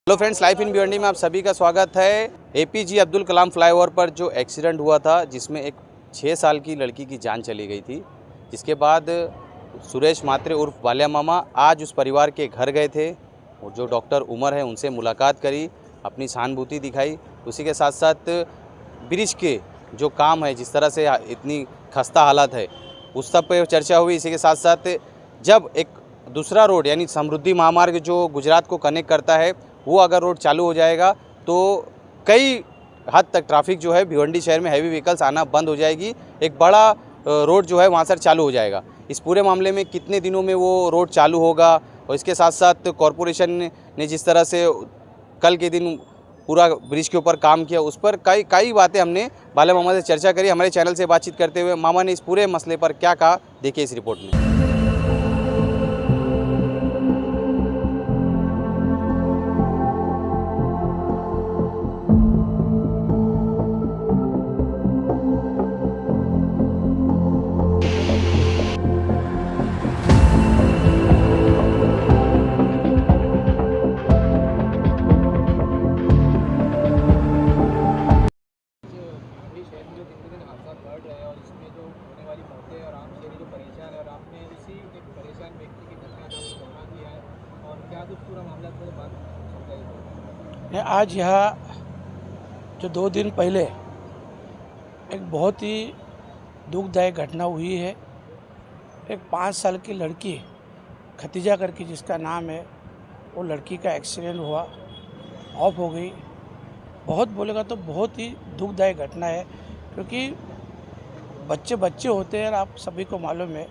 Hello friends, life in Bhiwandi में आप सभी का स्वागत है। एपीजे अब्दुल कलाम फ्लाईओवर पर जो एक्सीडेंट हुआ था, जिसमें एक 6 साल की लड़की की जान चली गई थी, जिसके बाद सुरेश मात्रे उर्फ बाल्या मामा आज उस परिवार के घर गए थे और जो डॉक्टर उमर है उनसे मुलाकात करी, अपनी सहानुभूति दिखाई। उसी के साथ साथ ब्रिज के जो काम है, जिस तरह से इतनी खस्ता हालत है, उस सब पर चर्चा हुई। इसी के साथ साथ जब एक दूसरा रोड यानी समृद्धि महामार्ग जो गुजरात को कनेक्ट करता है, वो अगर रोड चालू हो जाएगा तो कई हद तक ट्रैफिक जो है भिवंडी शहर में हैवी व्हीकल्स आना बंद हो जाएगी। एक बड़ा रोड जो है वहाँ से चालू हो जाएगा। इस पूरे मामले में कितने दिनों में वो रोड चालू होगा, और इसके साथ साथ कॉरपोरेशन ने जिस तरह से कल के दिन पूरा ब्रिज के ऊपर काम किया, उस पर कई बातें हमने बाल्या मामा से चर्चा करी। हमारे चैनल से बातचीत करते हुए मामा ने इस पूरे मसले पर क्या कहा, देखिए इस रिपोर्ट में। आज यहाँ जो 2 दिन पहले एक बहुत ही दुखदायक घटना हुई है। एक 5 साल की लड़की खतीजा करके जिसका नाम है, वो लड़की का एक्सीडेंट हुआ, ऑफ हो गई। बहुत बोलेगा तो बहुत ही दुखदायक घटना है, क्योंकि बच्चे बच्चे होते हैं और आप सभी को मालूम है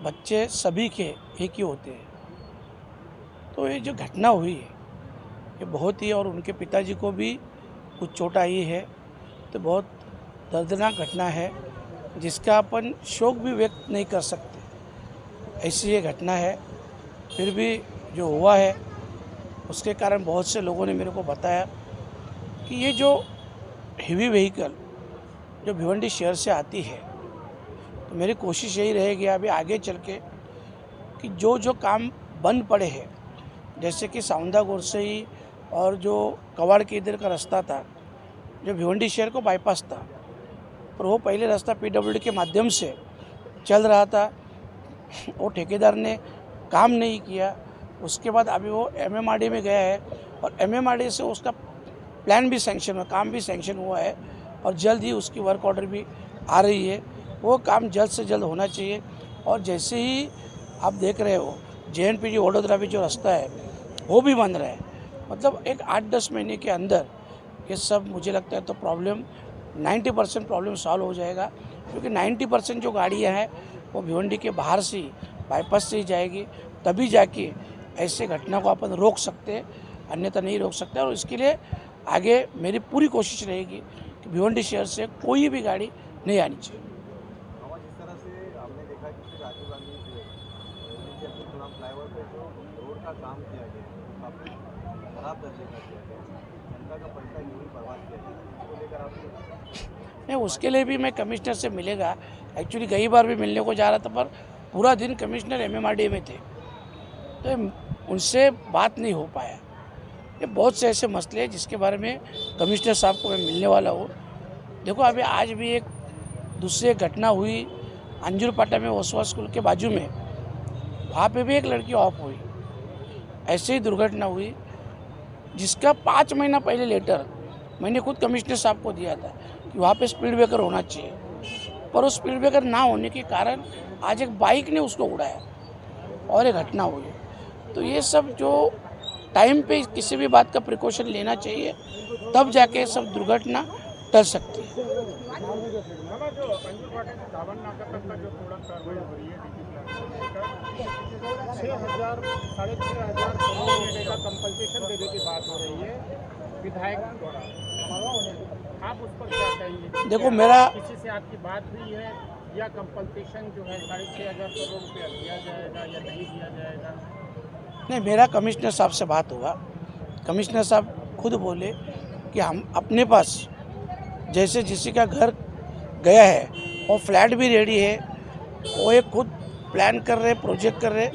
बच्चे सभी के एक ही होते हैं। तो ये जो घटना हुई है ये बहुत ही, और उनके पिताजी को भी कुछ चोट आई है, तो बहुत दर्दनाक घटना है जिसका अपन शोक भी व्यक्त नहीं कर सकते। ऐसी ये घटना है। फिर भी जो हुआ है उसके कारण बहुत से लोगों ने मेरे को बताया कि ये जो हेवी व्हीकल जो भिवंडी शहर से आती है, तो मेरी कोशिश यही रहेगी अभी आगे चल के कि जो काम बंद पड़े हैं, जैसे कि साउंदा गोरसई और जो कवाड़ के इधर का रास्ता था जो भिवंडी शहर को बाईपास था, पर वो पहले रास्ता पीडब्ल्यूडी के माध्यम से चल रहा था, वो ठेकेदार ने काम नहीं किया। उसके बाद अभी वो एमएमआरडी में गया है और एमएमआरडी से उसका प्लान भी सैंक्शन हुआ, काम भी सैंक्शन हुआ है और जल्द ही उसकी वर्क ऑर्डर भी आ रही है। वो काम जल्द से जल्द होना चाहिए। और जैसे ही आप देख रहे हो JNPT वडोदरा भी जो रास्ता है वो भी बन रहा है। मतलब एक 8-10 महीने के अंदर ये सब मुझे लगता है तो प्रॉब्लम 90% प्रॉब्लम सॉल्व हो जाएगा, क्योंकि 90% जो गाड़ियाँ हैं वो भिवंडी के बाहर से ही बाईपास से ही जाएगी, तभी जाके ऐसे घटना को अपन रोक सकते हैं, अन्यथा नहीं रोक सकते। और इसके लिए आगे मेरी पूरी कोशिश रहेगी कि भिवंडी शहर से कोई भी गाड़ी नहीं आनी चाहिए। जिस तरह से हमने देखा कि राजीव गांधी अब्दुल कलाम फ्लाईओवर पे जो रोड का काम किया गया काफ़ी खराब दर्जे का किया गया, जनता का पैसा यूँ ही बर्बाद किया गया, इसको लेकर आप नहीं, उसके लिए भी मैं कमिश्नर से मिलेगा। एक्चुअली कई बार भी मिलने को जा रहा था, पर पूरा दिन कमिश्नर एमएमआरडी में थे, तो उनसे बात नहीं हो पाया। ये बहुत से ऐसे मसले हैं जिसके बारे में कमिश्नर साहब को मैं मिलने वाला हूँ। देखो, अभी आज भी एक दूसरी घटना हुई अंजुरपाटा में, ओसवा स्कूल के बाजू में, वहाँ पे भी एक लड़की ऑफ हुई। ऐसे ही दुर्घटना हुई जिसका 5 महीना पहले लेटर मैंने खुद कमिश्नर साहब को दिया था कि वहाँ पे स्पीड ब्रेकर होना चाहिए, पर उस स्पीड ब्रेकर ना होने के कारण आज एक बाइक ने उसको उड़ाया और एक घटना हुई। तो ये सब जो टाइम पे किसी भी बात का प्रिकॉशन लेना चाहिए, तब जाके सब दुर्घटना टल सकती है। कंपल्सेशन देने की बात हो रही है विधायक द्वारा, आप उस पर क्या कहेंगे? देखो, मेरा किसी से आपकी बात हुई है या कंपल्सेशन जो है 6,500 करोड़ रुपया दिया जाएगा या नहीं दिया जाएगा? नहीं, मेरा कमिश्नर साहब से बात हुआ। कमिश्नर साहब खुद बोले कि हम अपने पास जैसे जिसी का घर गया है और फ्लैट भी रेडी है, वो एक खुद प्लान कर रहे, प्रोजेक्ट कर रहे,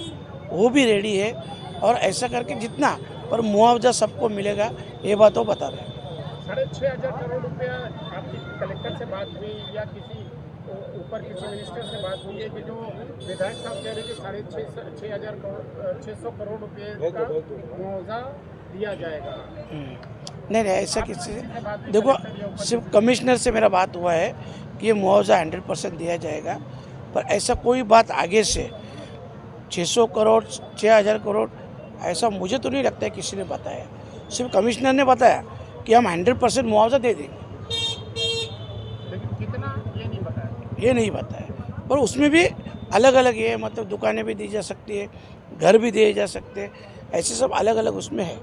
वो भी रेडी है। और ऐसा करके जितना पर मुआवजा सबको मिलेगा, ये बात वो बता रहे हैं। 6,500 करोड़ रुपया आपकी कलेक्टर से बात हुई या किसी ऊपर किसी मिनिस्टर से बात हुई है कि जो विधायक साहब कह रहे हैं कि 6,600 करोड़ रुपये का मुआवजा दिया जाएगा? नहीं ऐसा किसी देखो, सिर्फ कमिश्नर से मेरा बात हुआ है कि ये मुआवजा 100% दिया जाएगा, पर ऐसा कोई बात आगे से 600 करोड़ 6,000 करोड़ ऐसा मुझे तो नहीं लगता है किसी ने बताया। सिर्फ कमिश्नर ने बताया कि हम 100% मुआवजा दे देंगे, लेकिन कितना ये नहीं बताया। ये नहीं बताया। पर उसमें भी अलग अलग ये मतलब दुकानें भी दी जा सकती है, घर भी दिए जा सकते हैं, ऐसे सब अलग अलग उसमें है।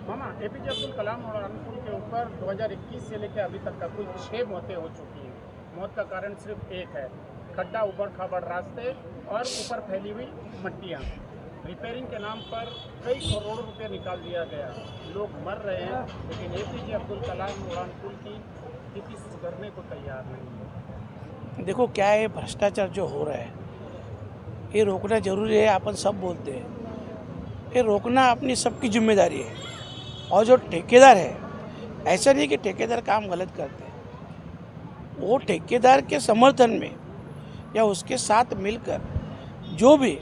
मामा, एपीजे अब्दुल कलाम और पुल के ऊपर 2021 से लेकर अभी तक का कुल 6 मौतें हो चुकी हैं। मौत का कारण सिर्फ एक है, खड्डा, ऊबड़ खाबड़ रास्ते और ऊपर फैली हुई मट्टियाँ। रिपेयरिंग के नाम पर कई करोड़ रुपए निकाल दिया गया, लोग मर रहे हैं, लेकिन एपीजे अब्दुल कलाम उड़ान पुल की स्थिति सुधरने को तैयार नहीं है। देखो क्या है, भ्रष्टाचार जो हो रहा है ये रोकना जरूरी है। अपन सब बोलते हैं, ये रोकना अपनी सबकी जिम्मेदारी है। और जो ठेकेदार है, ऐसा नहीं कि ठेकेदार काम गलत करते हैं, वो ठेकेदार के समर्थन में या उसके साथ मिलकर जो भी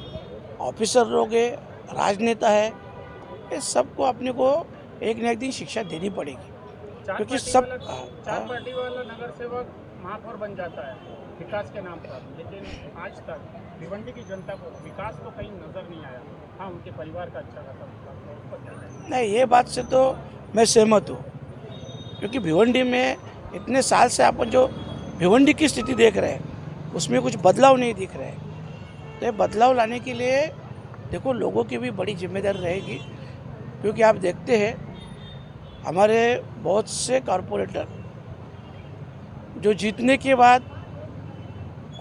ऑफिसर लोग है, राजनेता है, ये सबको अपने को एक न एक दिन शिक्षा देनी पड़ेगी, क्योंकि सब चार पार्टी वाला नगर सेवक महापौर बन जाता है विकास के नाम पर, लेकिन आज तक भिवंडी की जनता को विकास तो कहीं नजर नहीं आया। हाँ, उनके परिवार का अच्छा खासा विकास नहीं, ये बात से तो मैं सहमत हूँ, क्योंकि भिवंडी में इतने साल से अपन जो भिवंडी की स्थिति देख रहे हैं उसमें कुछ बदलाव नहीं दिख रहा है। तो ये बदलाव लाने के लिए देखो लोगों की भी बड़ी जिम्मेदारी रहेगी, क्योंकि आप देखते हैं हमारे बहुत से कॉरपोरेटर जो जीतने के बाद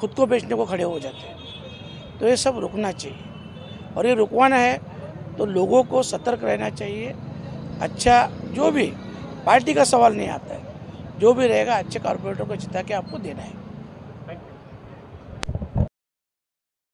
खुद को बेचने को खड़े हो जाते हैं। तो ये सब रुकना चाहिए, और ये रुकवाना है तो लोगों को सतर्क रहना चाहिए। अच्छा, जो भी पार्टी का सवाल नहीं आता है, जो भी रहेगा अच्छे कॉरपोरेटर को जिता के आपको देना है।